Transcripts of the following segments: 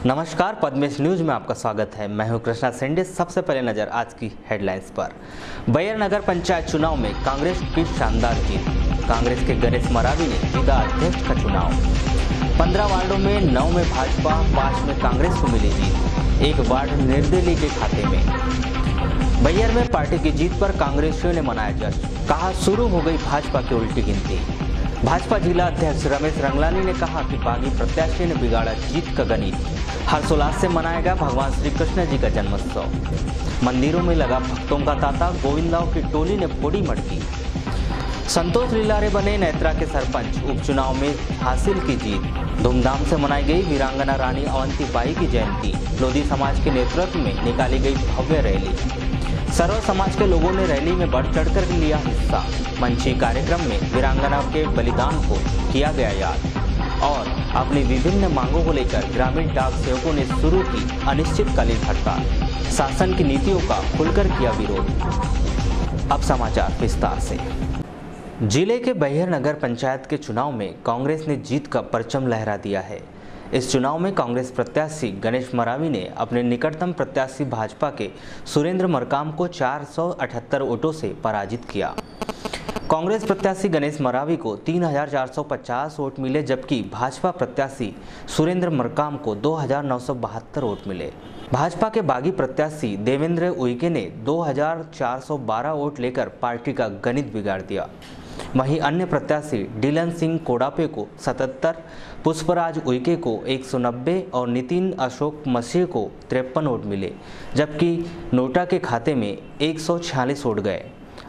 नमस्कार, पद्मेश न्यूज में आपका स्वागत है। मैं हूं कृष्णा सेंडे। सबसे पहले नजर आज की हेडलाइंस पर। बैयर नगर पंचायत चुनाव में कांग्रेस की शानदार जीत। कांग्रेस के गणेश मरावी ने जीता अध्यक्ष का चुनाव। 15 वार्डों में 9 में भाजपा, 5 में कांग्रेस को मिली जीत। एक वार्ड निर्दलीय के खाते में। बैयर में पार्टी की जीत पर कांग्रेसियों ने मनाया जश्न। कहा शुरू हो गई भाजपा की उल्टी गिनती। भाजपा जिला अध्यक्ष रमेश रंगलानी ने कहा कि बागी प्रत्याशी ने बिगाड़ा जीत का गणित। हर्षोल्लास से मनाएगा भगवान श्री कृष्ण जी का जन्मोत्सव। मंदिरों में लगा भक्तों का तांता। गोविंदाओं की टोली ने फोड़ी मटकी। संतोष लीलारे बने नेत्रा के सरपंच। उपचुनाव में हासिल की जीत। धूमधाम से मनाई गई वीरांगना रानी अवंतीबाई की जयंती। लोधी समाज के नेतृत्व में निकाली गई भव्य रैली। सर्व समाज के लोगों ने रैली में बढ़ चढ़कर लिया हिस्सा। मंची कार्यक्रम में वीरांगना के बलिदान को किया गया याद। और अपनी विभिन्न मांगों को लेकर ग्रामीण डाक सेवकों ने शुरू की अनिश्चितकालीन हड़ताल। शासन की नीतियों का खुलकर किया विरोध। अब समाचार विस्तार से। जिले के बैयर नगर पंचायत के चुनाव में कांग्रेस ने जीत का परचम लहरा दिया है। इस चुनाव में कांग्रेस प्रत्याशी गणेश मरावी ने अपने निकटतम प्रत्याशी भाजपा के सुरेंद्र मरकाम को 478 वोटों से पराजित किया। कांग्रेस प्रत्याशी गणेश मरावी को 3450 वोट मिले, जबकि भाजपा प्रत्याशी सुरेंद्र मरकाम को 2972 वोट मिले। भाजपा के बागी प्रत्याशी देवेंद्र उइके ने 2412 वोट लेकर पार्टी का गणित बिगाड़ दिया। वहीं अन्य प्रत्याशी डीलन सिंह कोडापे को 77, पुष्पराज उइके को 190 और नितिन अशोक मसीह को 53 वोट मिले, जबकि नोटा के खाते में 146 वोट गए।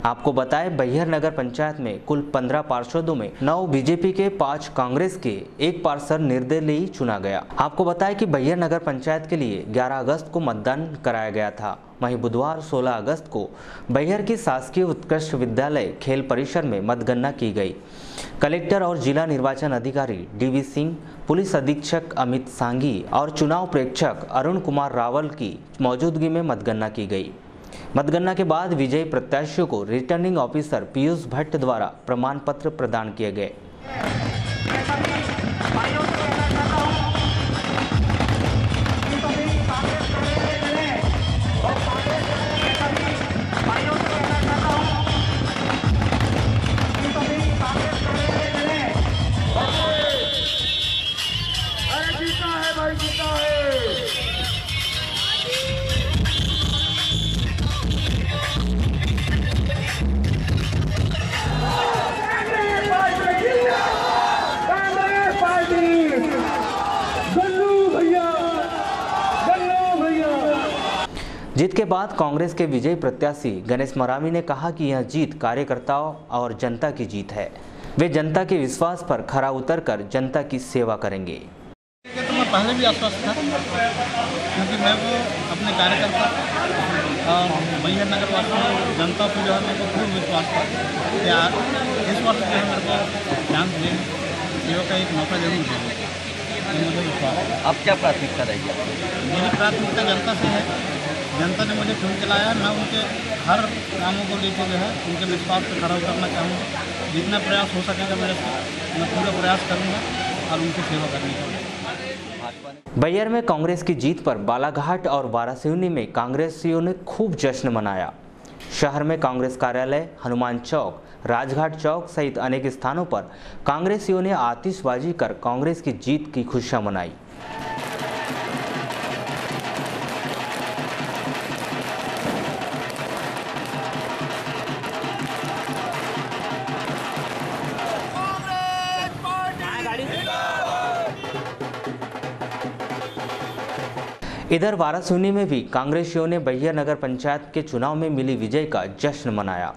आपको बताएं, बैयर नगर पंचायत में कुल 15 पार्षदों में 9 बीजेपी के, 5 कांग्रेस के, 1 पार्षद निर्दलीय चुना गया। आपको बताएं कि बैयर नगर पंचायत के लिए 11 अगस्त को मतदान कराया गया था। वहीं बुधवार 16 अगस्त को बैयर की शासकीय उत्कृष्ट विद्यालय खेल परिसर में मतगणना की गई। कलेक्टर और जिला निर्वाचन अधिकारी डीवी सिंह, पुलिस अधीक्षक अमित सांगी और चुनाव प्रेक्षक अरुण कुमार रावल की मौजूदगी में मतगणना की गई। मतगणना के बाद विजयी प्रत्याशियों को रिटर्निंग ऑफिसर पीयूष भट्ट द्वारा प्रमाण पत्र प्रदान किए गए। जीत के बाद कांग्रेस के विजयी प्रत्याशी गणेश मरावी ने कहा कि यह जीत कार्यकर्ताओं और जनता की जीत है। वे जनता के विश्वास पर खरा उतरकर जनता की सेवा करेंगे। तो मैं पहले भी आश्वस्त था, क्योंकि मैं वो अपने कार्यकर्ता और बैयर नगर वासियों जनता को जो है मेरे को पूर्ण विश्वास था कि इस वर्ष जो है मेरे को चांस देंगे, सेवा का एक मौका जरूर देंगे। मुझे विश्वास है। अब क्या प्राथमिकता रहेगी? मेरी प्राथमिकता जनता से है। जनता ने मुझे चुन के लाया। मैं उनके हर कामों को लेकर जो है उनके विश्वास पर खड़ा उतरना चाहूँगा। जितना प्रयास हो सकेगा मेरे से मैं पूरा प्रयास करूँगा और उनकी सेवा करने का। बैयर में कांग्रेस की जीत पर बालाघाट और वारासिवनी में कांग्रेसियों ने खूब जश्न मनाया। शहर में कांग्रेस कार्यालय, हनुमान चौक, राजघाट चौक सहित अनेक स्थानों पर कांग्रेसियों ने आतिशबाजी कर कांग्रेस की जीत की खुशियां मनाई। इधर वारासिवनी में भी कांग्रेसियों ने बैयर नगर पंचायत के चुनाव में मिली विजय का जश्न मनाया।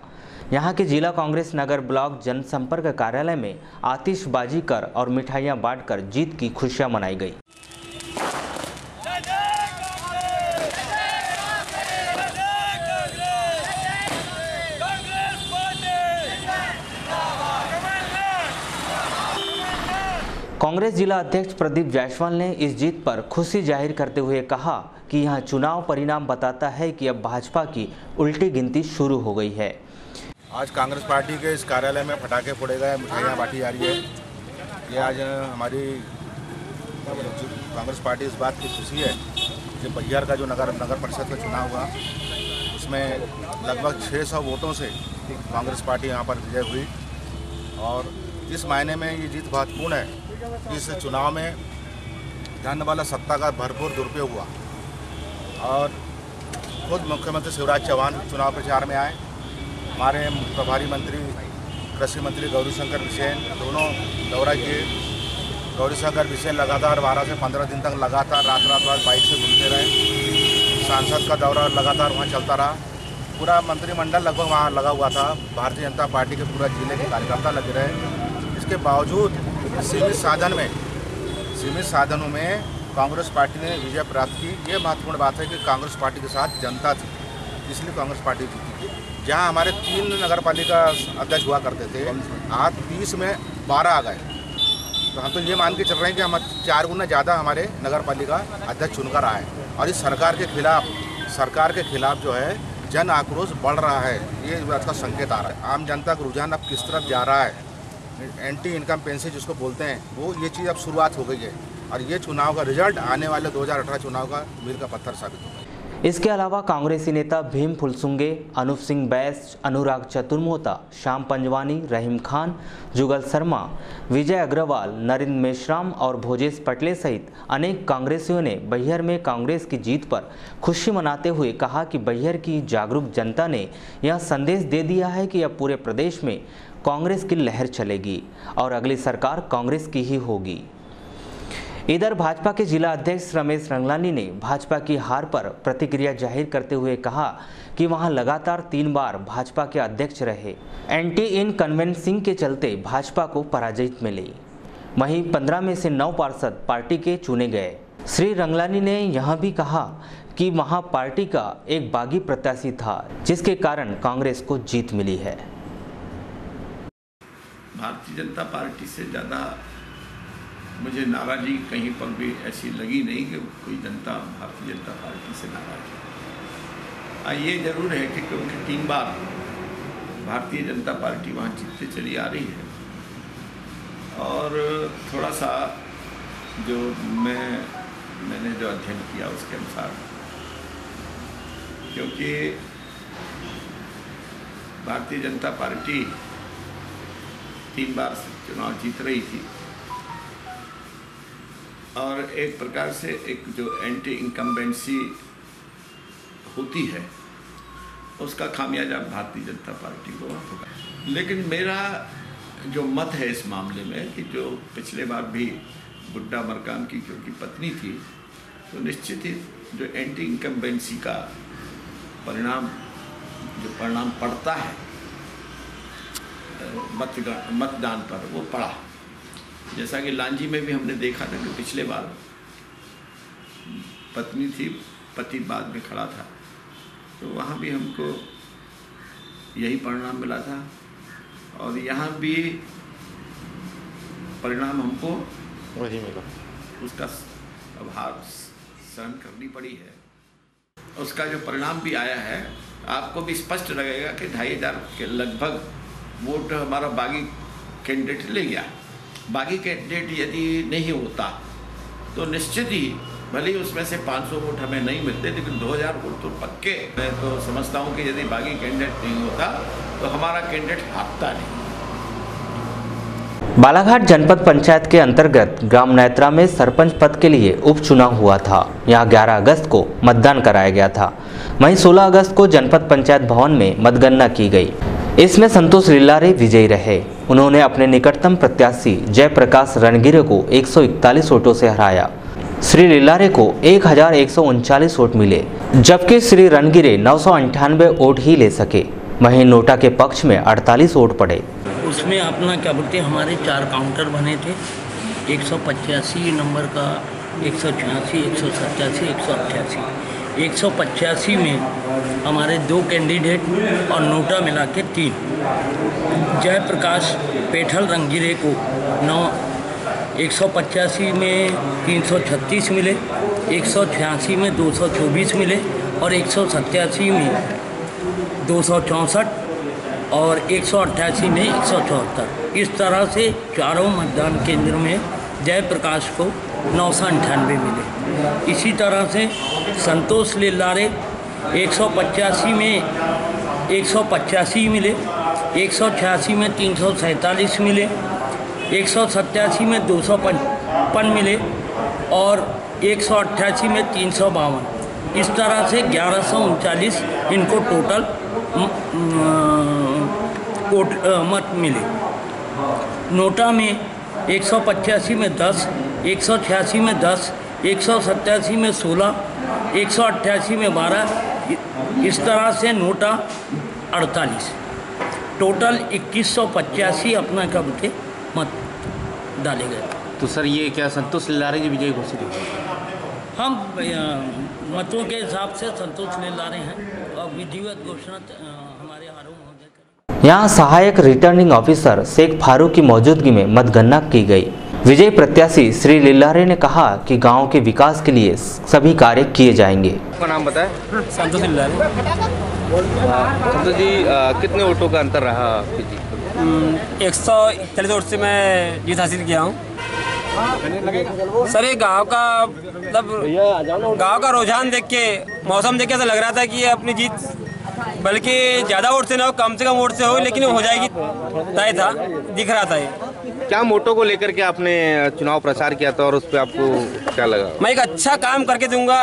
यहां के जिला कांग्रेस नगर ब्लॉक जनसंपर्क कार्यालय में आतिशबाजी कर और मिठाइयां बांटकर जीत की खुशियां मनाई गई। कांग्रेस जिला अध्यक्ष प्रदीप जायसवाल ने इस जीत पर खुशी जाहिर करते हुए कहा कि यह चुनाव परिणाम बताता है कि अब भाजपा की उल्टी गिनती शुरू हो गई है। आज कांग्रेस पार्टी के इस कार्यालय में पटाखे फोड़े गए, मिठाइयाँ बांटी जा रही है। ये आज हमारी कांग्रेस पार्टी इस बात की खुशी है कि बैहर का जो नगर परिषद का चुनाव हुआ उसमें लगभग 600 वोटों से कांग्रेस पार्टी यहाँ पर विजय हुई। और इस मायने में ये जीत महत्वपूर्ण है कि इस चुनाव में जानने वाला सत्ता का भरपूर दुरुपयोग हुआ। और खुद मुख्यमंत्री शिवराज चौहान चुनाव प्रचार में आए, हमारे प्रभारी मंत्री कृषि मंत्री गौरीशंकर बिसेन दोनों दौरा किए। गौरीशंकर बिसेन लगातार 12 से 15 दिन तक लगातार रात बाइक से घूमते रहे। सांसद का दौरा लगातार वहाँ चलता रहा। पूरा मंत्रिमंडल लगभग वहाँ लगा हुआ था। भारतीय जनता पार्टी के पूरा जिले के कार्यकर्ता लगे रहे। इसके बावजूद सीमित साधनों में कांग्रेस पार्टी ने विजय प्राप्त की। ये महत्वपूर्ण बात है कि कांग्रेस पार्टी के साथ जनता थी, इसलिए कांग्रेस पार्टी जीती। जहाँ हमारे 3 नगर पालिका अध्यक्ष हुआ करते थे, आज 30 में 12 आ गए। तो हम तो ये मान के चल रहे हैं कि हम 4 गुना ज़्यादा हमारे नगर पालिका अध्यक्ष चुनकर आए। और इस सरकार के खिलाफ जो है जन आक्रोश बढ़ रहा है, ये बात का संकेत आ रहा है। आम जनता का रुझान अब किस तरफ जा रहा है, एंटी इनकम्बेंसी जिसको बोलते हैं, वो ये चीज़ अब शुरुआत हो गई है। और ये चुनाव का रिजल्ट आने वाले 2018 चुनाव का मील का पत्थर साबित होगा। इसके अलावा कांग्रेसी नेता भीम फुलसुंगे, अनूप सिंह बैस, अनुराग चतुर्मोता, श्याम पंजवानी, रहीम खान, जुगल शर्मा, विजय अग्रवाल, नरेंद्र मेश्राम और भोजेश पटले सहित अनेक कांग्रेसियों ने बैहर में कांग्रेस की जीत पर खुशी मनाते हुए कहा कि बैहर की जागरूक जनता ने यह संदेश दे दिया है कि अब पूरे प्रदेश में कांग्रेस की लहर चलेगी और अगली सरकार कांग्रेस की ही होगी। इधर भाजपा के जिला अध्यक्ष रमेश रंगलानी ने भाजपा की हार पर प्रतिक्रिया जाहिर करते हुए कहा कि वहां लगातार 3 बार भाजपा के अध्यक्ष रहे, एंटी इनकन्वेंसिंग के चलते भाजपा को पराजित मिली। वहीं 15 में से 9 पार्षद पार्टी के चुने गए। श्री रंगलानी ने यह भी कहा कि वहां पार्टी का एक बागी प्रत्याशी था, जिसके कारण कांग्रेस को जीत मिली है। भारतीय जनता पार्टी से ज़्यादा मुझे नाराज़गी कहीं पर भी ऐसी लगी नहीं कि कोई जनता भारतीय जनता पार्टी से नाराज़ है। ये ज़रूर है कि क्योंकि 3 बार भारतीय जनता पार्टी वहाँ जीतते चली आ रही है। और थोड़ा सा जो मैंने जो अध्ययन किया उसके अनुसार, क्योंकि भारतीय जनता पार्टी 3 बार चुनाव जीत रही थी और एक प्रकार से एक जो एंटी इनकम्बेंसी होती है उसका खामियाजा भारतीय जनता पार्टी को होगा। लेकिन मेरा जो मत है इस मामले में कि जो पिछले बार भी बुड्ढा मरकाम की क्योंकि पत्नी थी, तो निश्चित ही जो एंटी इनकम्बेंसी का परिणाम पड़ता है मतदान पर, वो पड़ा। जैसा कि लांजी में भी हमने देखा था कि पिछले बार पत्नी थी, पति बाद में खड़ा था, तो वहाँ भी हमको यही परिणाम मिला था। और यहाँ भी परिणाम हमको वही मिला, उसका अभाव सहन करनी पड़ी है। उसका जो परिणाम भी आया है, आपको भी स्पष्ट लगेगा कि 2500 के लगभग वोट हमारा बागी कैंडिडेट ले गया। बागी कैंडिडेट यदि नहीं होता तो निश्चित ही भले ही उसमें से 500 वोट हमें नहीं मिलते, लेकिन 2000 वोट तो पक्के। मैं तो समझता हूँ कि यदि बागी कैंडिडेट नहीं होता तो हमारा कैंडिडेट हारता नहीं। बालाघाट जनपद पंचायत के अंतर्गत ग्राम नैत्रा में सरपंच पद के लिए उपचुनाव हुआ था। यहां 11 अगस्त को मतदान कराया गया था। वहीं 16 अगस्त को जनपद पंचायत भवन में मतगणना की गई। इसमें संतोष लिल्लारे विजयी रहे। उन्होंने अपने निकटतम प्रत्याशी जयप्रकाश रणगिरे को 141 वोटों से हराया। श्री लिल्लारे को 1139 वोट मिले, जबकि श्री रणगिरे 998 वोट ही ले सके। वहीं नोटा के पक्ष में 48 वोट पड़े। उसमें अपना क्या बोलते हैं, हमारे 4 काउंटर बने थे। 185 नंबर का, 186, 187, 188। 185 में हमारे 2 कैंडिडेट और नोटा मिला के 3। जयप्रकाश पेठल रंगिरे को 185 में 336 मिले, 186 में 224 मिले और 187 में 264 और 188 में 174। इस तरह से चारों मतदान केंद्र में जयप्रकाश को 998 मिले। इसी तरह से संतोष लिल्लारे 185 में 185 मिले, 186 में 347 मिले, 187 में 255 मिले और 188 में 352। इस तरह से 1139 इनको टोटल मत मिले। नोटा में 185 में 10, 186 में 10, 187 में 16, 188 में 12, इस तरह से नोटा 48, टोटल 2185 अपना कब के मत डाले गए। तो सर ये क्या संतोष लिल्लारे जी विजयी घोषित हुए? हम मतों के हिसाब से संतोष लिल्लारे हैं और विधिवत घोषणा हमारे आरोप महोदय करें। यहाँ सहायक रिटर्निंग ऑफिसर शेख फारूक की मौजूदगी में मतगणना की गई। विजयी प्रत्याशी श्री लिल्लारे ने कहा कि गांव के विकास के लिए सभी कार्य किए जाएंगे। आपका नाम बताएं। संतोष लिल्लारे। संतोष जी, कितने वोटों का अंतर रहा आपकी जीत? 141 वोट से मैं जीत हासिल किया हूँ। सर ये गांव का मतलब गांव का रुझान देख के, मौसम देख के ऐसा लग रहा था कि ये अपनी जीत बल्कि ज़्यादा वोट से ना हो, कम से कम वोट से हो, लेकिन हो जाएगी तय था, दिख रहा था ये। क्या मोटो को लेकर के आपने चुनाव प्रचार किया था और उस पर आपको क्या लगा? मैं एक अच्छा काम करके दूंगा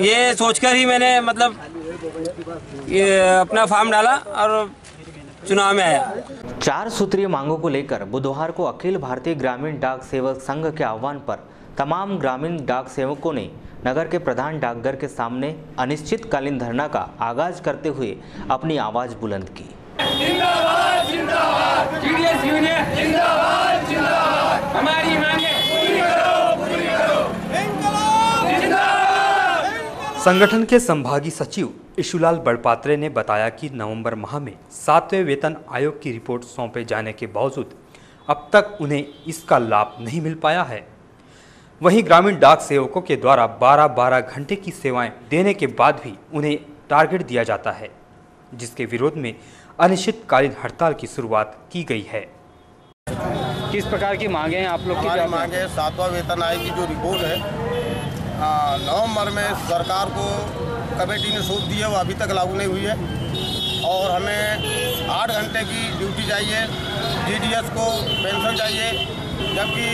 ये सोचकर ही मैंने मतलब ये अपना फॉर्म डाला और चुनाव में आया। 4 सूत्रीय मांगों को लेकर बुधवार को अखिल भारतीय ग्रामीण डाक सेवक संघ के आह्वान पर तमाम ग्रामीण डाक सेवकों ने नगर के प्रधान डाकघर के सामने अनिश्चितकालीन धरना का आगाज करते हुए अपनी आवाज बुलंद की। जिंदाबाद जिंदाबाद जीडीएस यूनियन जिंदाबाद जिंदाबाद हमारी मांगे पूरी करो पूरी करो इंकलाब जिंदाबाद। संगठन के संभागीय सचिव इशुलाल बड़पात्रे ने बताया कि नवंबर माह में 7वें वेतन आयोग की रिपोर्ट सौंपे जाने के बावजूद अब तक उन्हें इसका लाभ नहीं मिल पाया है। वहीं ग्रामीण डाक सेवकों के द्वारा 12-12 घंटे की सेवाएं देने के बाद भी उन्हें टारगेट दिया जाता है, जिसके विरोध में अनिश्चितकालीन हड़ताल की शुरुआत की गई है। किस प्रकार की मांगे हैं आप लोग की? हमारी मांगे 7वां वेतन आयोग की जो रिपोर्ट है नवंबर में सरकार को कमेटी ने सौंप दी है, वो अभी तक लागू नहीं हुई है और हमें 8 घंटे की ड्यूटी चाहिए। जीडीएस को पेंशन चाहिए, जबकि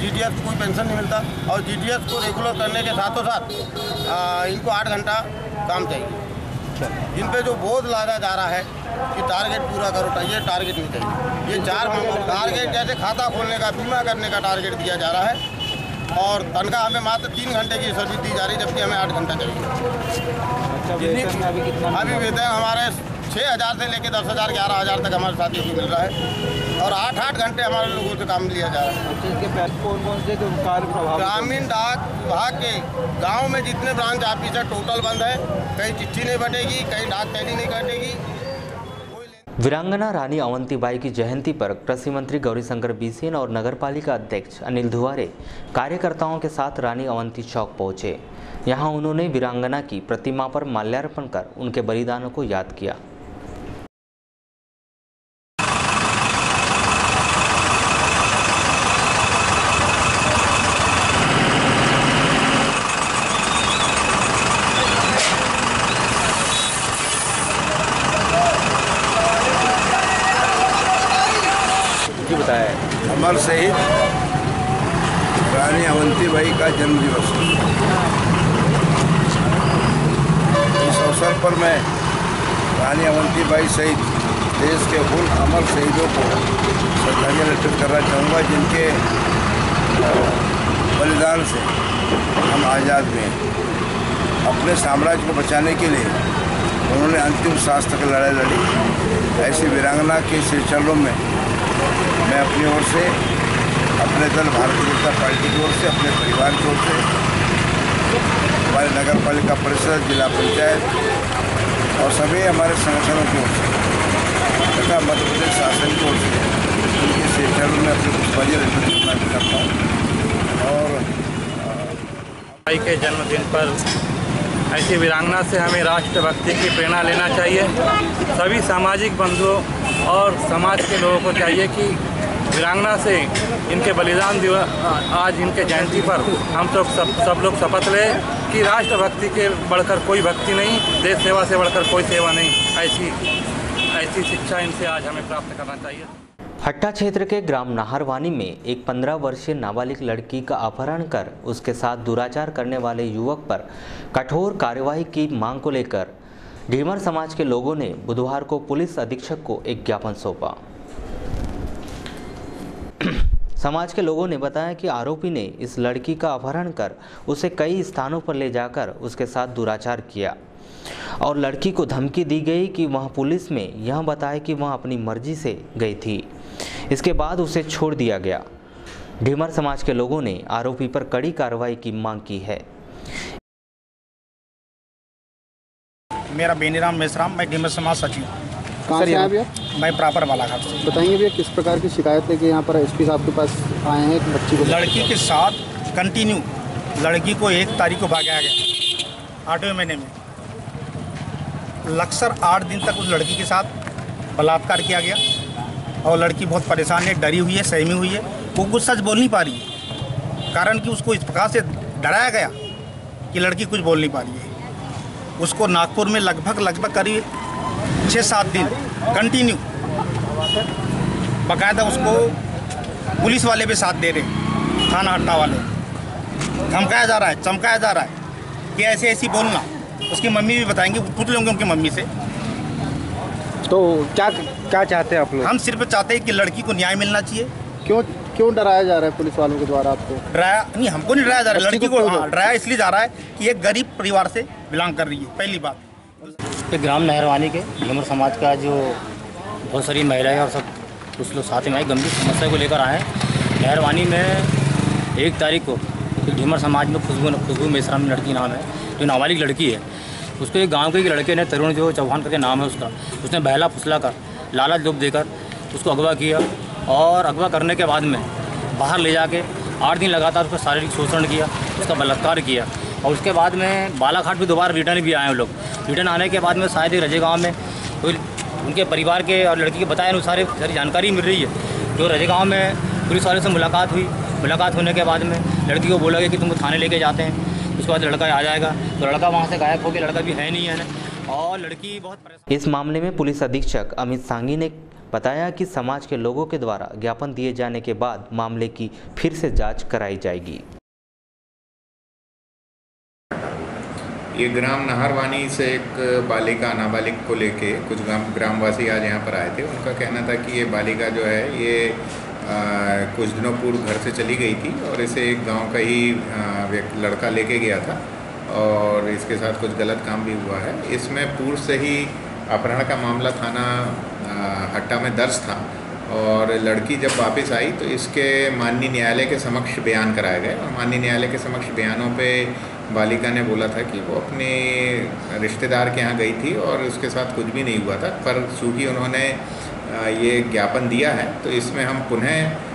जीडीएस को कोई पेंशन नहीं मिलता और जीडीएस को रेगुलर करने के साथों साथ इनको 8 घंटा काम चाहिए। इन पे जो बोझ लादा जा रहा है कि टारगेट पूरा करो, ये टारगेट नहीं चाहिए। ये 4 मांगों टारगेट जैसे खाता खोलने का, बीमा करने का टारगेट दिया जा रहा है और तनख्वाह हमें मात्र 3 घंटे की सर्विस दी जा रही है, जबकि हमें 8 घंटा चाहिए। अभी वेतन हमारे 6,000 से लेकर 10,000 11,000 तक हमारे साथियों को मिल रहा है और 8-8 घंटे हमारे लोगों से काम लिया जा रहा है। कौन से कार्य प्रभाव? ग्रामीण डाक विभाग के गाँव में जितने ब्रांच ऑफिस है टोटल बंद है, कहीं चिट्ठी नहीं बटेगी, कहीं डाक थैली नहीं कटेगी। वीरांगना रानी अवंतीबाई की जयंती पर कृषि मंत्री गौरीशंकर बिसेन और नगरपालिका अध्यक्ष अनिल धुआरे कार्यकर्ताओं के साथ रानी अवंती चौक पहुंचे। यहां उन्होंने वीरांगना की प्रतिमा पर माल्यार्पण कर उनके बलिदानों को याद किया। अमर शहीद रानी अवंतीबाई का जन्म दिवस। इस अवसर पर मैं रानी अवंतीबाई सहित देश के उन अमर शहीदों को श्रद्धांजलि अर्पित करना चाहूँगा जिनके बलिदान से हम आज़ाद हुए। अपने साम्राज्य को बचाने के लिए उन्होंने अंतिम सांस तक लड़ाई लड़ी। ऐसी वीरांगना के चरणों में मैं अपनी ओर से, अपने दल भारतीय जनता पार्टी की ओर से, अपने परिवार की ओर से, हमारे नगर पालिका परिषद, जिला पंचायत और सभी हमारे संगठनों की ओर से तथा मध्य प्रदेश शासन की ओर से उनके चरणों में अपनी पुष्पांजलि अर्पित करता हूँ। और भाई के जन्मदिन पर ऐसी वीरांगना से हमें राष्ट्रभक्ति की प्रेरणा लेना चाहिए। सभी सामाजिक बंधुओं और समाज के लोगों को चाहिए कि वीरांगना से इनके बलिदान दिवस आज इनके जयंती पर हम सब लोग शपथ लें कि राष्ट्रभक्ति के बढ़कर कोई भक्ति नहीं, देश सेवा से बढ़कर कोई सेवा नहीं। ऐसी शिक्षा इनसे आज हमें प्राप्त करना चाहिए। हट्टा क्षेत्र के ग्राम नाहरवानी में एक 15 वर्षीय नाबालिग लड़की का अपहरण कर उसके साथ दुराचार करने वाले युवक पर कठोर कार्यवाही की मांग को लेकर ढीमर समाज के लोगों ने बुधवार को पुलिस अधीक्षक को एक ज्ञापन सौंपा। समाज के लोगों ने बताया कि आरोपी ने इस लड़की का अपहरण कर उसे कई स्थानों पर ले जाकर उसके साथ दुराचार किया और लड़की को धमकी दी गई कि वह पुलिस में यह बताए कि वह अपनी मर्जी से गई थी। इसके बाद उसे छोड़ दिया गया। ढीमर समाज के लोगों ने आरोपी पर कड़ी कार्रवाई की मांग की है। मेरा बेनीराम मेसराम, मैं ढीमर समाज सचिव। कहाँ से आए भैया? मैं प्रॉपर बालाघाट से। बताएंगे भैया किस प्रकार की शिकायत लेके यहाँ पर एसपी साहब के पास आए हैं? एक बच्ची को, लड़की के साथ कंटिन्यू, लड़की को 1 तारीख को भागाया गया 8वें महीने में। लगभग 8 दिन तक उस लड़की के साथ बलात्कार किया गया और लड़की बहुत परेशान है, डरी हुई है, सहमी हुई है। वो कुछ सच बोल नहीं पा रही है, कारण कि उसको इस प्रकार से डराया गया कि लड़की कुछ बोल नहीं पा रही है। उसको नागपुर में लगभग करीब 6-7 दिन कंटिन्यू बाकायदा उसको पुलिस वाले भी साथ दे रहे, थाना हट्टा वाले, धमकाया जा रहा है, चमकाया जा रहा है कि ऐसे ऐसी बोलना। उसकी मम्मी भी बताएंगे, पूछ लेंगे उनकी मम्मी से। तो क्या चाहते हैं आप लोग? हम सिर्फ चाहते हैं कि लड़की को न्याय मिलना चाहिए। क्यों डराया जा रहा है पुलिस वालों के द्वारा आपको? डराया नहीं, हमको नहीं डराया जा रहा है, लड़की को डराया इसलिए जा रहा है कि एक गरीब परिवार से बिलोंग कर रही है। पहली बात, ग्राम नाहरवानी के ढीमर समाज का जो बहुत सारी महिलाएं और सब कुछ लोग साथ में आए, गंभीर समस्या को लेकर आए हैं। नाहरवानी में 1 तारीख को ढीमर समाज में खुशबू मेसराम लड़की नाम है, जो नाबालिग लड़की है। उसको एक गांव के एक लड़के ने, तरुण जो चौहान करके नाम है उसका, उसने बहला फुसला कर, लालच लोभ देकर उसको अगवा किया और अगवा करने के बाद में बाहर ले जाके 8 दिन लगातार उसका शारीरिक शोषण किया, उसका बलात्कार किया। और उसके बाद में बालाघाट भी दोबारा रिटर्न भी आए हैं लोग। रिटर्न आने के बाद में शायद रजे गाँव में कोई उनके परिवार के और लड़की के बताए अनुसार सारी जानकारी मिल रही है। जो रजे गाँव में पुलिस वाले से मुलाकात हुई, मुलाकात होने के बाद में लड़की को बोला गया कि तुमको थाने लेके जाते हैं। उसके बाद लड़का आ जाएगा, तो लड़का वहाँ से गायब हो गया, लड़का भी है नहीं है और लड़की बहुत। इस मामले में पुलिस अधीक्षक अमित सांगी ने बताया कि समाज के लोगों के द्वारा ज्ञापन दिए जाने के बाद मामले की फिर से जांच कराई जाएगी। ये ग्राम नाहरवानी से एक बालिका नाबालिग को लेके कुछ ग्रामवासी आज यहाँ पर आए थे। उनका कहना था कि ये बालिका जो है ये कुछ दिनों पूर्व घर से चली गई थी और इसे एक गांव का ही लड़का लेके गया था और इसके साथ कुछ गलत काम भी हुआ है। इसमें पूर्व से ही अपहरण का मामला थाना हट्टा में दर्ज था और लड़की जब वापस आई तो इसके माननीय न्यायालय के समक्ष बयान कराए गए और माननीय न्यायालय के समक्ष बयानों पे बालिका ने बोला था कि वो अपने रिश्तेदार के यहाँ गई थी और उसके साथ कुछ भी नहीं हुआ था। पर चूँकि उन्होंने ये ज्ञापन दिया है तो इसमें हम पुनः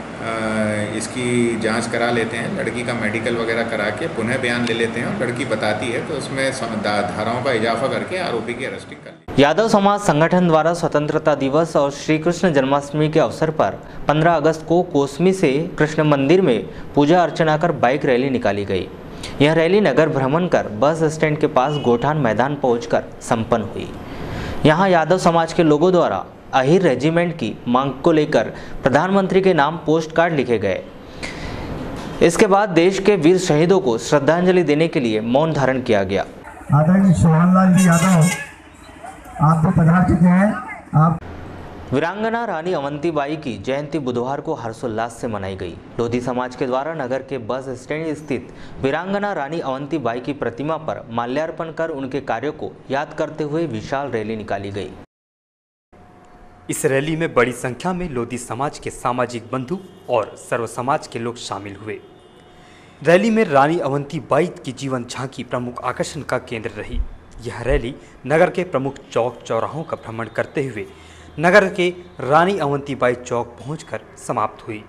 इसकी जांच करा लेते हैं, लड़की का मेडिकल वगैरह करा के पुनः बयान ले लेते हैं और लड़की बताती है तो उसमें धाराओं का इजाफा करके आरोपी की अरेस्टिंग कर ली। यादव समाज संगठन द्वारा स्वतंत्रता दिवस और श्री कृष्ण जन्माष्टमी के अवसर पर 15 अगस्त को कोसमी से कृष्ण मंदिर में पूजा अर्चना कर बाइक रैली निकाली गई। यह रैली नगर भ्रमण कर बस स्टैंड के पास गोठान मैदान पहुंचकर संपन्न हुई। यहां यादव समाज के लोगों द्वारा अहिर रेजिमेंट की मांग को लेकर प्रधानमंत्री के नाम पोस्ट कार्ड लिखे गए। इसके बाद देश के वीर शहीदों को श्रद्धांजलि देने के लिए मौन धारण किया गया। आदरणीय सोहनलाल जी यादव आप तो पधार चुके हैं। आप वीरांगना रानी अवंतीबाई की जयंती बुधवार को हर्षोल्लास से मनाई गई। लोधी समाज के द्वारा नगर के बस स्टैंड स्थित वीरांगना रानी अवंतीबाई की प्रतिमा पर माल्यार्पण कर उनके कार्यों को याद करते हुए विशाल रैली निकाली गई। इस रैली में बड़ी संख्या में लोधी समाज के सामाजिक बंधु और सर्व समाज के लोग शामिल हुए। रैली में रानी अवंतीबाई की जीवन झांकी प्रमुख आकर्षण का केंद्र रही। यह रैली नगर के प्रमुख चौक चौराहों का भ्रमण करते हुए नगर के रानी अवंतीबाई चौक पहुंचकर समाप्त हुई।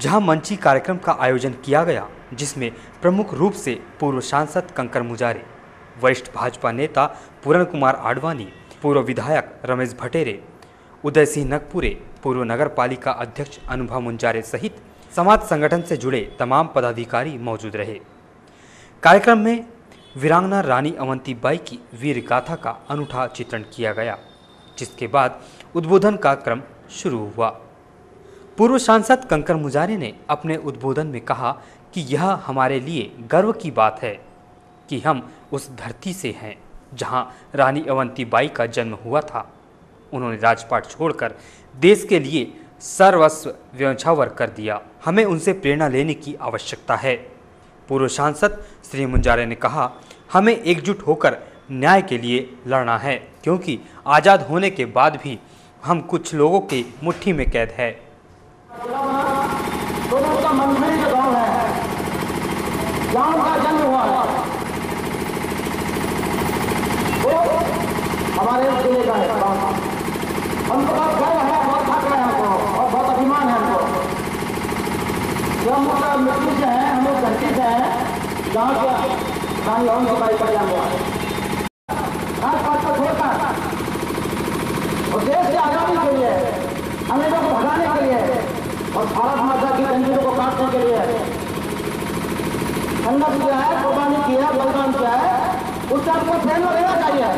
जहां मंची कार्यक्रम का आयोजन किया गया, जिसमें प्रमुख रूप से पूर्व सांसद कंकर मुजारे, वरिष्ठ भाजपा नेता पूरण कुमार आडवाणी, पूर्व विधायक रमेश भटेरे, उदय सिंह नगपुरे, पूर्व नगर पालिका अध्यक्ष अनुभव मुंजारे सहित समाज संगठन से जुड़े तमाम पदाधिकारी मौजूद रहे। कार्यक्रम में वीरांगना रानी अवंतीबाई की वीर गाथा का अनूठा चित्रण किया गया, जिसके बाद उद्बोधन का क्रम शुरू हुआ। पूर्व सांसद कंकर मुजारे ने अपने उद्बोधन में कहा कि यह हमारे लिए गर्व की बात है कि हम उस धरती से हैं जहां रानी अवंतीबाई का जन्म हुआ था। उन्होंने राजपाट छोड़कर देश के लिए सर्वस्व न्यौछावर कर दिया। हमें उनसे प्रेरणा लेने की आवश्यकता है। पूर्व सांसद श्री मुंजारे ने कहा, हमें एकजुट होकर न्याय के लिए लड़ना है, क्योंकि आज़ाद होने के बाद भी हम कुछ लोगों के मुट्ठी में कैद है। हमारे जिले का है, हमको बहुत गर्व है, बहुत फख्र है हमको और बहुत अभिमान है हमको। जो हम लोग मिट्टी से हैं, हम लोग धरती से हैं, जहाँ के रानी अवंतीबाई का जन्म हुआ। राजपाट को छोड़कर और देश की आज़ादी के लिए, अंग्रेजों को भगाने के लिए और भारत माता की जंजीरों को काटने के लिए संघर्ष किया है, कुर्बानी की है, बलिदान किया है। उससे आपको प्रेरणा लेना चाहिए,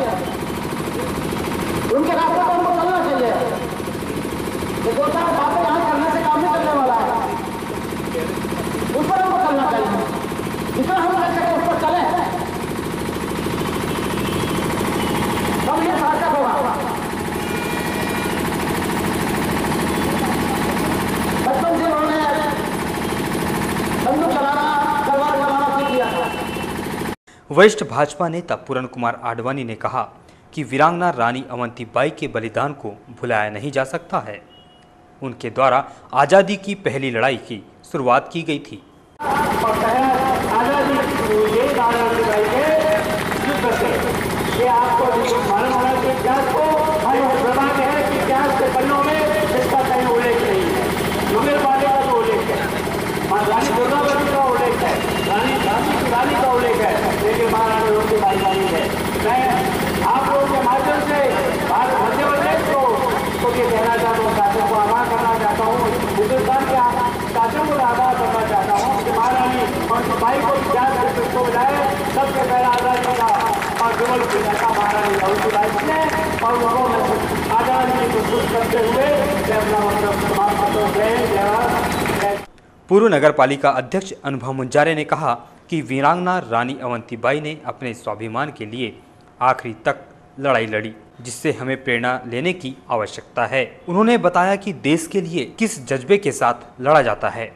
उनके रास्ते पर हमको चलना चाहिए। ये दो चार बातें यहाँ करने से काम नहीं चलने वाला है, उस पर हमको चलना चाहिए। जितना हम कर सके उस पर चले, तब ये सार्थक होगा। बचपन से उन्होंने बंदूक चलाना, तलवार चलाना सीख लिया था। वरिष्ठ भाजपा नेता पूरण कुमार आडवाणी ने कहा कि वीरांगना रानी अवंतीबाई के बलिदान को भुलाया नहीं जा सकता है। उनके द्वारा आज़ादी की पहली लड़ाई की शुरुआत की गई थी। आप लोगों के माध्यम से भारत मध्य प्रदेश को ये कहना चाहता हूँ, शासन को आभार करना चाहता हूँ, हिंदुस्तान के शासन को आभार करना चाहता हूँ कि महारानी अवंतीबाई को याद करके उसको बुलाए। सबसे पहला आज़ादी का और केवल का महारानी अवंतीबाई ने और लोगों में आज़ादी को खुश करते हुए अपना मतलब समाप्त करते हुए। पूर्व नगर पालिका अध्यक्ष अनुभव मुंजारे ने कहा कि वीरांगना रानी अवंतीबाई ने अपने स्वाभिमान के लिए आखिरी तक लड़ाई लड़ी, जिससे हमें प्रेरणा लेने की आवश्यकता है। उन्होंने बताया कि देश के लिए किस जज्बे के साथ लड़ा जाता है।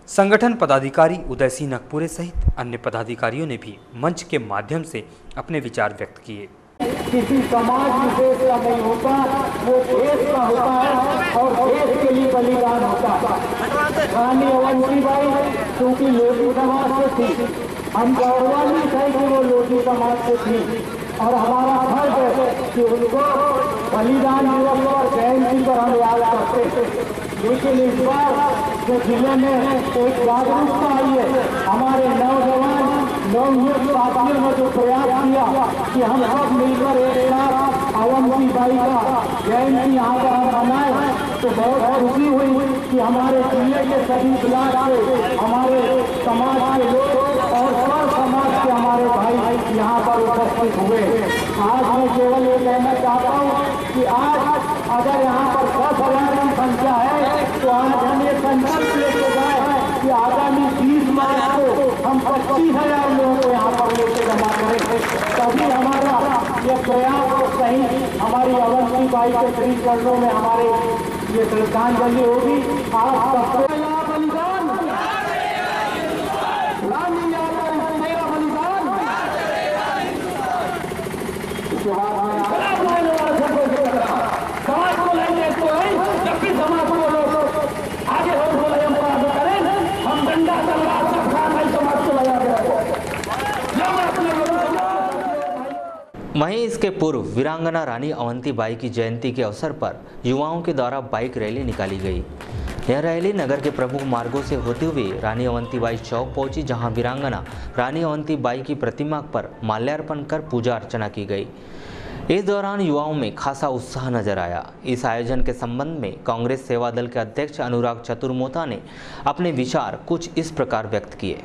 संगठन पदाधिकारी उदय सिंह नगपुरे सहित अन्य पदाधिकारियों ने भी मंच के माध्यम से अपने विचार व्यक्त किए। किसी समाज विशेष का नहीं होता, वो देश का होता है और देश के लिए बलिदान होता है। रानी अवंतीबाई क्योंकि लोधी समाज से थी, हम गौरवान्वित थे कि वो लोधी समाज से थी और हमारा फर्ज है कि उनको बलिदान दिवस और जयंती पर हम याद करते हैं। लेकिन इस बार जो जिले में एक जागरूकता आई है, हमारे नौजवान नवयुवक साथियों ने जो प्रयास किया कि हम सब मिलकर एक साथ अवंतीबाई का जयंती यहाँ पर हम मनाए, तो बहुत खुशी हुई कि हमारे जिले के सभी ब्लॉक से हमारे समाज के लोग और सब समाज के हमारे भाई यहाँ पर उपस्थित हुए। आज मैं केवल ये कहना चाहता हूँ कि आज अगर यहाँ पर 10,000 की संख्या है तो आज हम ये संकल्प लेके जाए कि आगामी 20 मार्च को हम 25,000 लोगों को यहाँ पर लेके जमा करें, तभी हमारा ये प्रयास तो सही हमारी अवंतीबाई के श्री चरणों में हमारे ये श्रद्धांजलि होगी। आज सबसे बलिदान रानी यादव मेरा बलिदान इसके समाज को लेंगे तो जब भी समाज को लोग आगे हो बोले हम प्राप्त करें, हम डंडा तलवार सब नहीं समाज को लगा वहीं इसके पूर्व वीरांगना रानी अवंतीबाई की जयंती के अवसर पर युवाओं के द्वारा बाइक रैली निकाली गई। यह रैली नगर के प्रमुख मार्गों से होते हुए रानी अवंतीबाई चौक पहुंची, जहां वीरांगना रानी अवंतीबाई की प्रतिमा पर माल्यार्पण कर पूजा अर्चना की गई। इस दौरान युवाओं में खासा उत्साह नजर आया। इस आयोजन के संबंध में कांग्रेस सेवा दल के अध्यक्ष अनुराग चतुर्मोता ने अपने विचार कुछ इस प्रकार व्यक्त किए।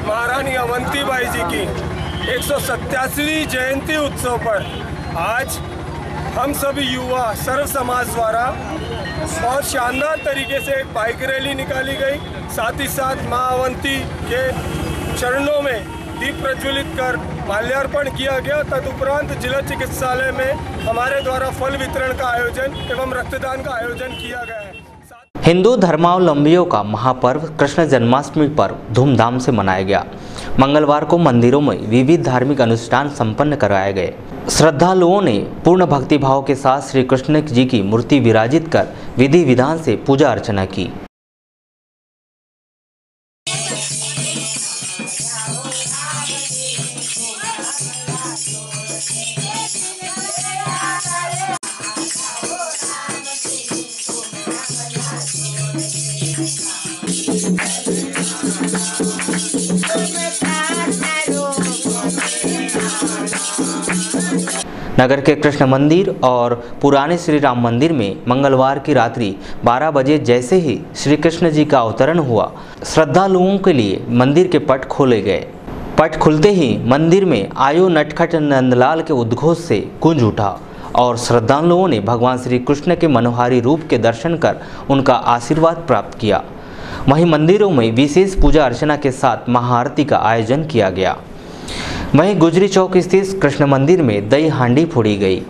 महारानी अवंतीबाई जी की 187वीं जयंती उत्सव पर आज हम सभी युवा सर्व समाज द्वारा बहुत शानदार तरीके से एक बाइक रैली निकाली गई। साथ ही साथ मां अवंती के चरणों में दीप प्रज्वलित कर माल्यार्पण किया गया। तदुपरांत जिला चिकित्सालय में हमारे द्वारा फल वितरण का आयोजन एवं रक्तदान का आयोजन किया गया है। हिंदू धर्मावलंबियों का महापर्व कृष्ण जन्माष्टमी पर्व धूमधाम से मनाया गया। मंगलवार को मंदिरों में विविध धार्मिक अनुष्ठान संपन्न कराए गए। श्रद्धालुओं ने पूर्ण भक्तिभाव के साथ श्री कृष्ण जी की मूर्ति विराजित कर विधि विधान से पूजा अर्चना की। नगर के कृष्ण मंदिर और पुराने श्री राम मंदिर में मंगलवार की रात्रि 12 बजे जैसे ही श्री कृष्ण जी का अवतरण हुआ, श्रद्धालुओं के लिए मंदिर के पट खोले गए। पट खुलते ही मंदिर में आयो नटखट नंदलाल के उद्घोष से गूंज उठा और श्रद्धालुओं ने भगवान श्री कृष्ण के मनोहारी रूप के दर्शन कर उनका आशीर्वाद प्राप्त किया। वहीं मंदिरों में विशेष पूजा अर्चना के साथ महाआरती का आयोजन किया गया। वहीं गुजरी चौक स्थित कृष्ण मंदिर में दही हांडी फोड़ी गई।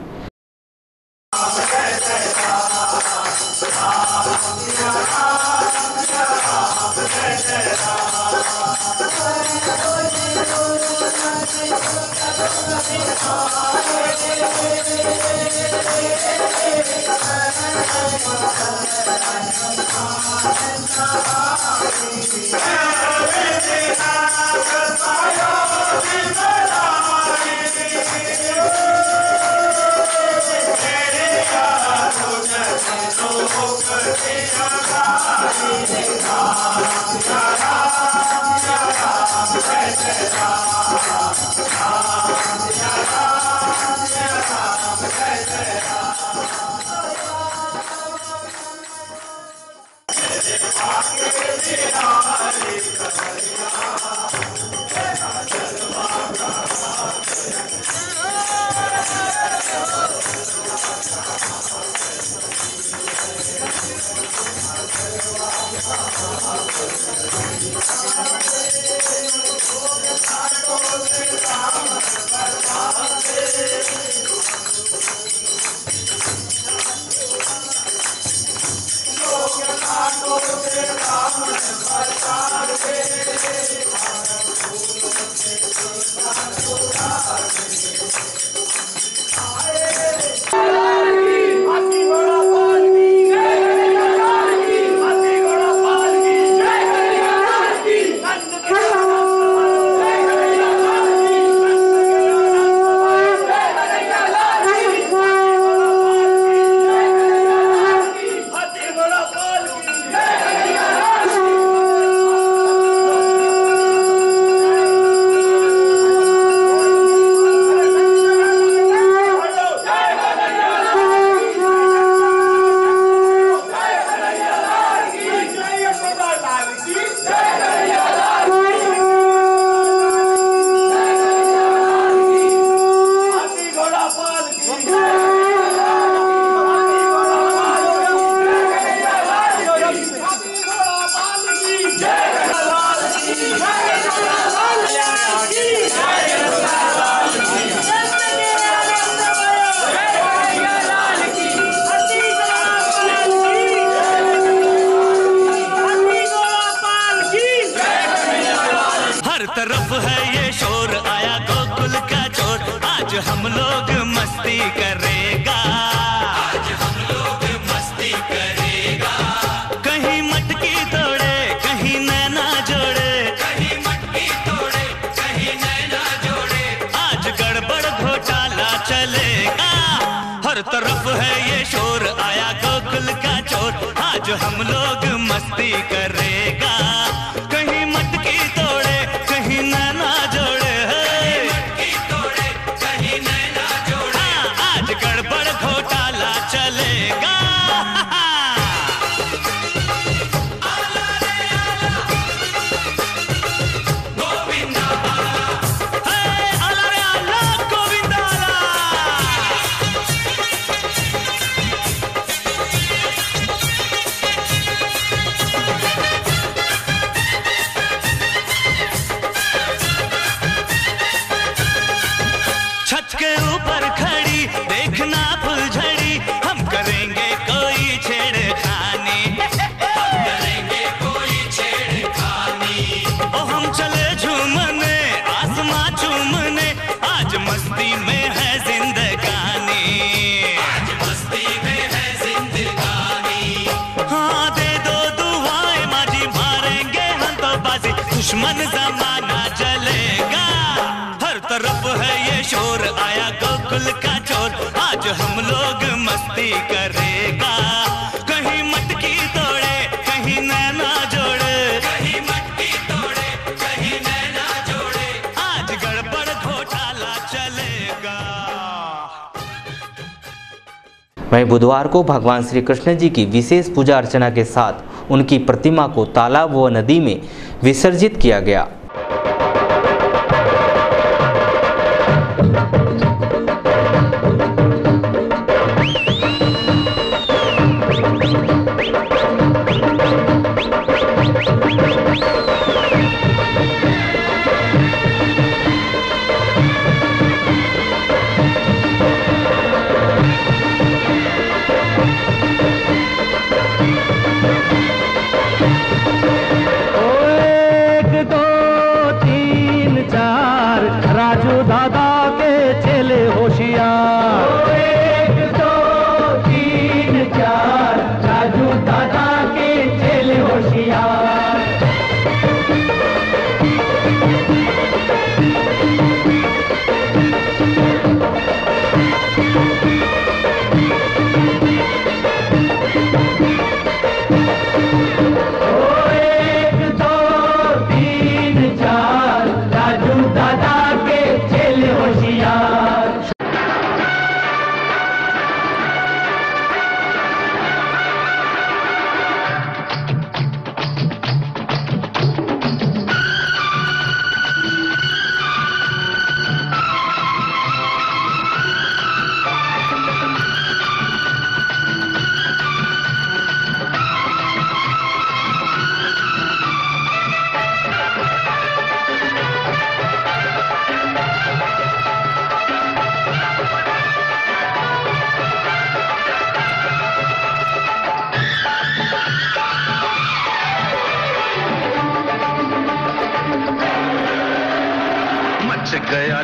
तरफ है ये शोर, आया गोकुल का चोर, आज हम लोग मस्ती करेगा, आज हम लोग मस्ती करेगा। कहीं मटकी तोड़े कहीं नैना जोड़े, कहीं मटकी तोड़े कहीं नैना जोड़े, आज गड़बड़ घोटाला चलेगा। हर तरफ है ये शोर, आया गोकुल का चोर, आज हम लोग मस्ती करेगा। कहीं मटकी तोड़े कहीं नैना जोड़े, मटकी तोड़े कहीं नैना जोड़े, आज गड़बड़ घोटाला चलेगा। छत के ऊपर खड़ी देखना फुलझड़ी, हम करेंगे कोई छेड़खानी, हम करेंगे कोई छेड़खानी। ओ हम चले झूमने आसमां चूमने, आज मस्ती में है जिंदगानी, आज मस्ती में है जिंदगानी। हाँ दे दो दुआएं माजी, मारेंगे हम तो बाजी, दुश्मन जमाना चलेगा। हर तरफ है ये शोर, आया गोकुल का चोर, आज हम लोग मस्ती करेगा। कहीं मटकी तोड़े कहीं नैना जोड़े, कहीं मटकी तोड़े कहीं नैना जोड़े, आज गड़बड़ घोटाला चलेगा। वहीं बुधवार को भगवान श्री कृष्ण जी की विशेष पूजा अर्चना के साथ उनकी प्रतिमा को तालाब व नदी में विसर्जित किया गया। एक दो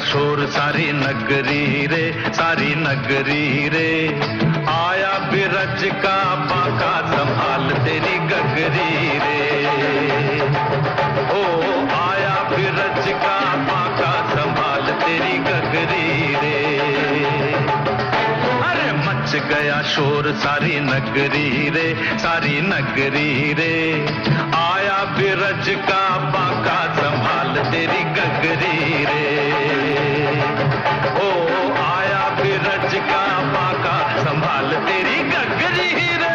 शोर सारी नगरी रे, सारी नगरी रे। आया बिरज का बाका संभाल तेरी गगरी रे। ओ आया बिरज का बाका संभाल तेरी गगरी रे। अरे मच गया शोर सारी नगरी रे, सारी नगरी रे। आया बिरज का बाका संभाल तेरी गगरी रे। ओ आया बिरज का बाका संभाल तेरी गगरी रे।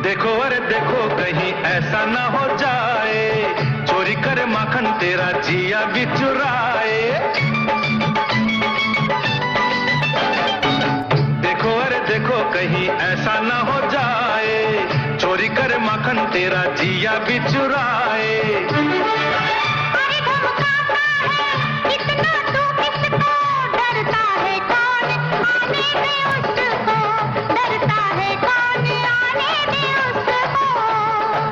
देखो अरे देखो कहीं ऐसा ना हो जाए, चोरी करे माखन तेरा जिया भी चुराए। देखो अरे देखो कहीं ऐसा ना हो जाए, चोरी करे माखन तेरा जिया भी चुराए।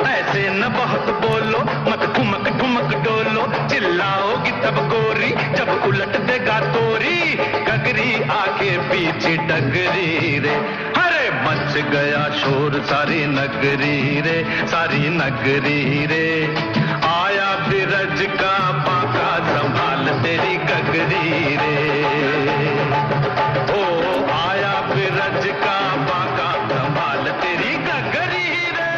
ऐसे न बहुत बोलो, मत ठुमक ठुमक डोलो, चिल्लाओगी तब गोरी जब उलट देगा तोरी गगरी आगे पीछे डगरी रे। अरे मच गया शोर सारी नगरी रे, सारी नगरी रे। आया बिरज का बाका संभाल तेरी गगरी रे। ओ आया बिरज का बाका संभाल तेरी गगरी रे।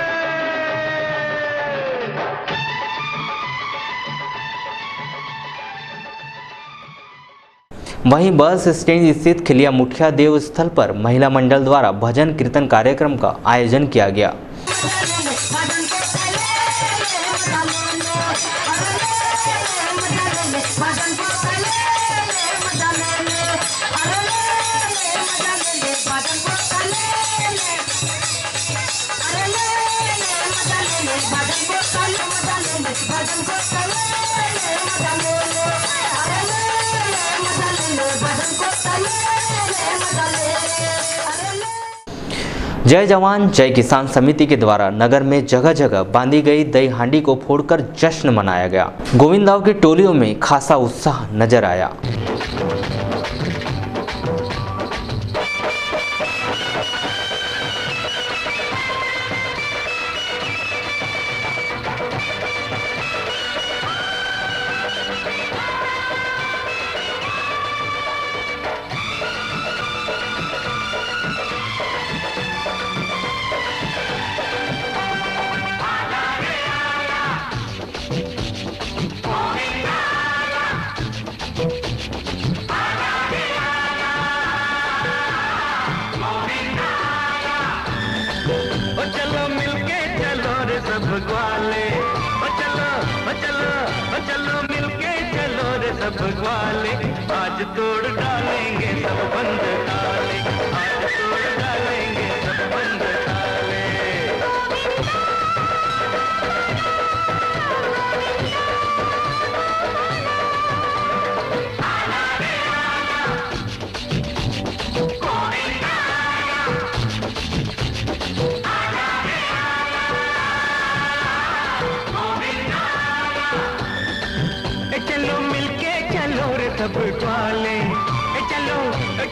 वहीं बस स्टैंड स्थित खिलिया मुठिया देव स्थल पर महिला मंडल द्वारा भजन कीर्तन कार्यक्रम का आयोजन किया गया। जय जवान जय किसान समिति के द्वारा नगर में जगह जगह बांधी गई दही हांडी को फोड़कर जश्न मनाया गया। गोविंदाओं की टोलियों में खासा उत्साह नजर आया। आज तोड़ डालेंगे सब बंद ताले, आज तोड़ डालेंगे सब बंद ताले। चलो मिलके चलो रे सब वाले, चलो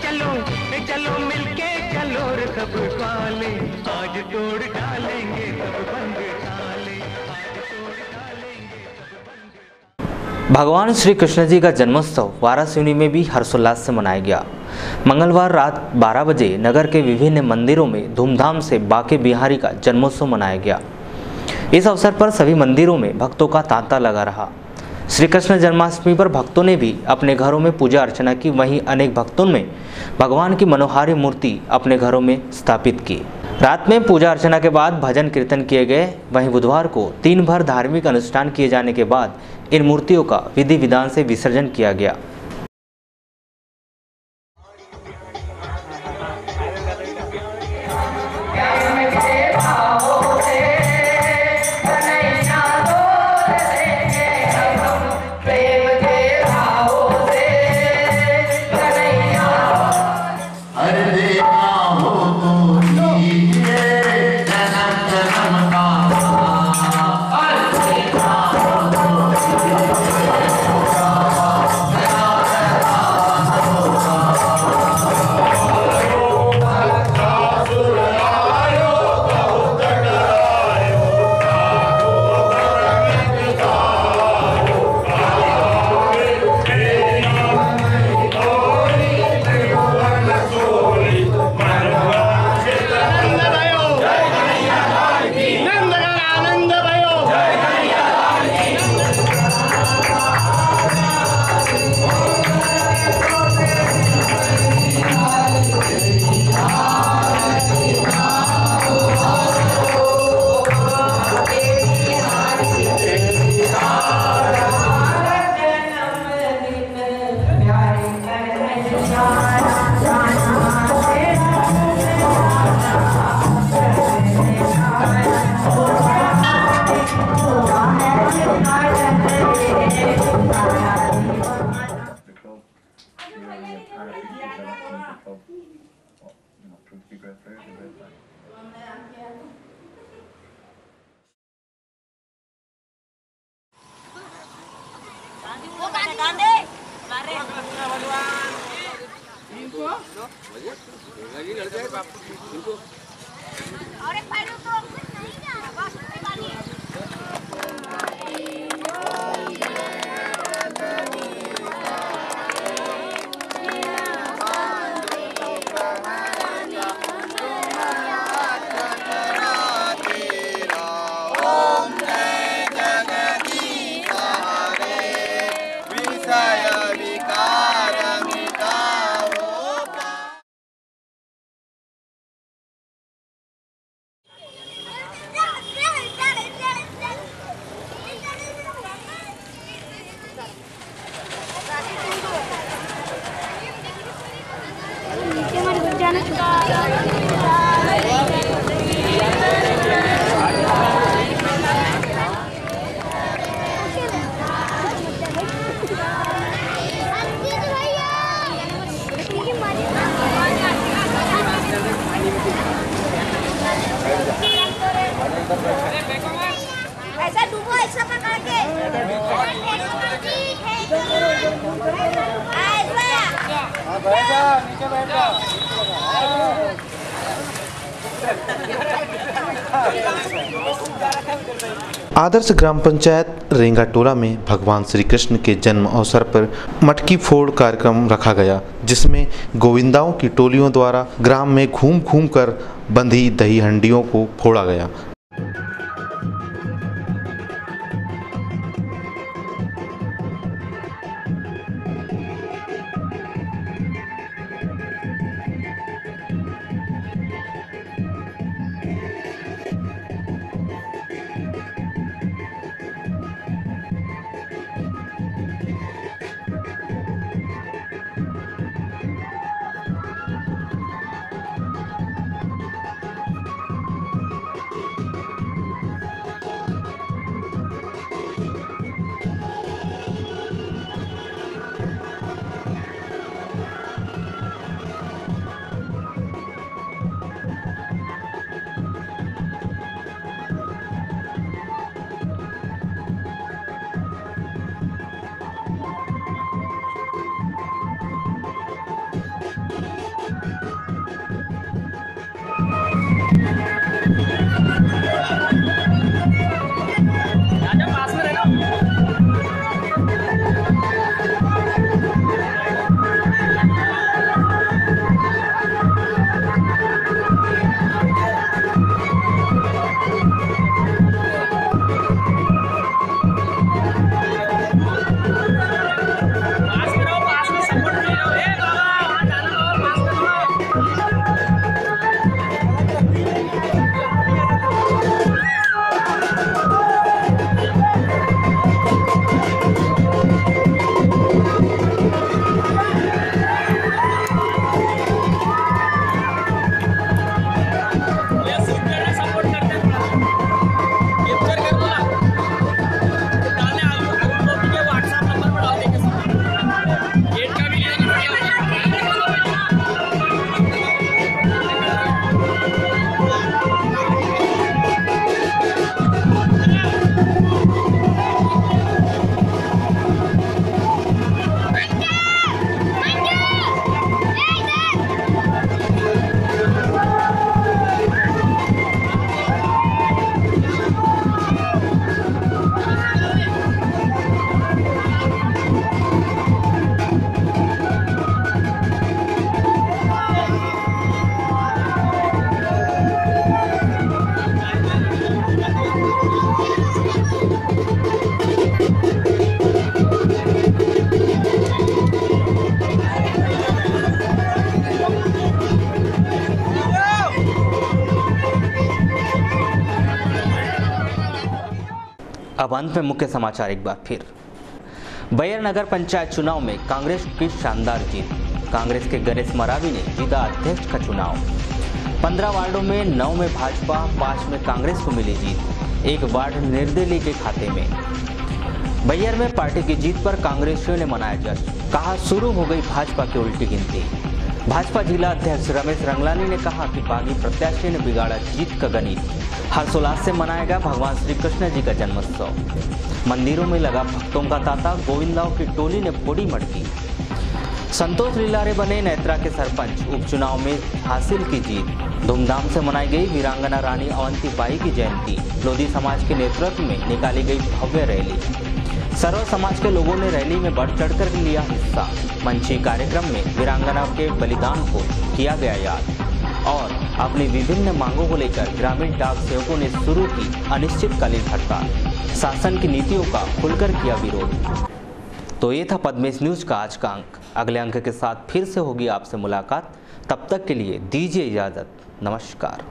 चलो चलो मिलके चलो रे सब वाले, आज तोड़ डालेंगे सब बंद ताले, आज तोड़ डालेंगे सब बंद। भगवान श्री कृष्ण जी का जन्मोत्सव वाराणसी में भी हर्षोल्लास से मनाया गया। मंगलवार रात 12 बजे नगर के विभिन्न मंदिरों में धूमधाम से बांके बिहारी का जन्मोत्सव मनाया गया। इस अवसर पर सभी मंदिरों में भक्तों का तांता लगा रहा। श्री कृष्ण जन्माष्टमी पर भक्तों ने भी अपने घरों में पूजा अर्चना की। वहीं अनेक भक्तों ने भगवान की मनोहारी मूर्ति अपने घरों में स्थापित की। रात में पूजा अर्चना के बाद भजन कीर्तन किए गए। वहीं बुधवार को दिन भर धार्मिक अनुष्ठान किए जाने के बाद इन मूर्तियों का विधि विधान से विसर्जन किया गया। ऐसा डूबो ऐसा पकड़ के नीचे बैठ जा। आदर्श ग्राम पंचायत रेंगाटोला में भगवान श्री कृष्ण के जन्म अवसर पर मटकी फोड़ कार्यक्रम रखा गया, जिसमें गोविंदाओं की टोलियों द्वारा ग्राम में घूम घूम कर बंधी दही हंडियों को फोड़ा गया। अब अंत में मुख्य समाचार एक बार फिर। बैयर नगर पंचायत चुनाव में कांग्रेस की शानदार जीत। कांग्रेस के गणेश मरावी ने जीता अध्यक्ष का चुनाव। 15 वार्डों में 9 में भाजपा, 5 में कांग्रेस को मिली जीत। एक वार्ड निर्दलीय के खाते में। बैयर में पार्टी की जीत पर कांग्रेसियों ने मनाया जश्न। कहा शुरू हो गई भाजपा की उल्टी गिनती। भाजपा जिला अध्यक्ष रमेश रंगलानी ने कहा कि बागी प्रत्याशी ने बिगाड़ा जीत का गणित। हर्षोल्लास से मनाएगा भगवान श्री कृष्ण जी का जन्मोत्सव। मंदिरों में लगा भक्तों का तांता। गोविंदाओं की टोली ने फोड़ी मटकी। संतोष लीलारे बने नेत्रा के सरपंच। उपचुनाव में हासिल की जीत। धूमधाम से मनाई गई वीरांगना रानी अवंती बाई की जयंती। लोधी समाज के नेतृत्व में निकाली गई भव्य रैली। सर्व समाज के लोगों ने रैली में बढ़ चढ़कर लिया हिस्सा। मंची कार्यक्रम में वीरांगना के बलिदान को किया गया याद। और अपनी विभिन्न मांगों को लेकर ग्रामीण डाक सेवकों ने शुरू की अनिश्चितकालीन हड़ताल। शासन की नीतियों का खुलकर किया विरोध। तो ये था पद्मेश न्यूज का आज का अंक। अगले अंक के साथ फिर से होगी आपसे मुलाकात। तब तक के लिए दीजिए इजाजत। नमस्कार।